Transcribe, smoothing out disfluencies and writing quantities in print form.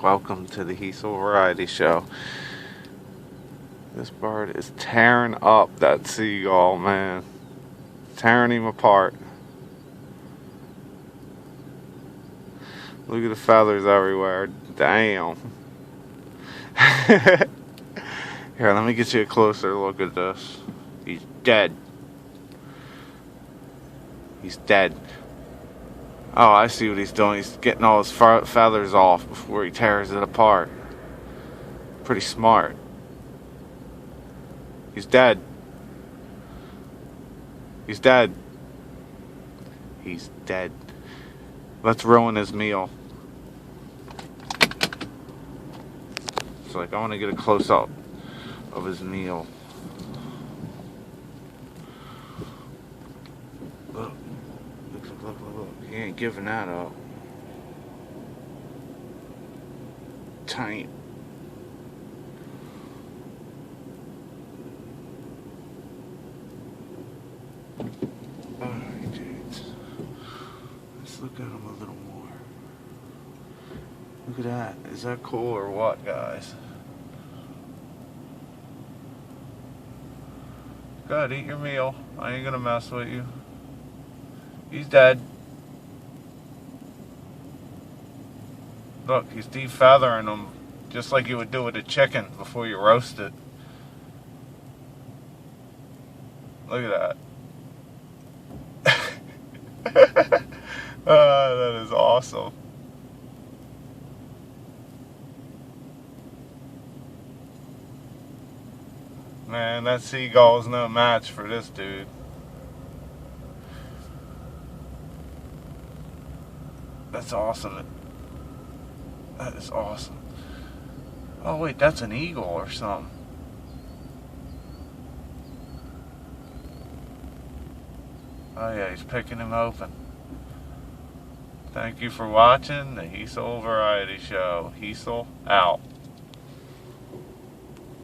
Welcome to the Heasel Variety Show. This bird is tearing up that seagull, man. Tearing him apart. Look at the feathers everywhere. Damn. Here, let me get you a closer look at this. He's dead. He's dead. Oh, I see what he's doing. He's getting all his feathers off before he tears it apart. Pretty smart. He's dead. He's dead. He's dead. Let's ruin his meal. It's like I want to get a close-up of his meal. Look. Look. He ain't giving that up. Tight. Alright, dudes. Let's look at him a little more. Look at that. Is that cool or what, guys? Go ahead, eat your meal. I ain't gonna mess with you. He's dead. Look, he's defeathering them just like you would do with a chicken before you roast it. Look at that. That is awesome. Man, that seagull is no match for this dude. That's awesome. That is awesome. Oh wait, that's an eagle or something. Oh yeah, he's picking him open. Thank you for watching the Heasel Variety Show. Heasel out.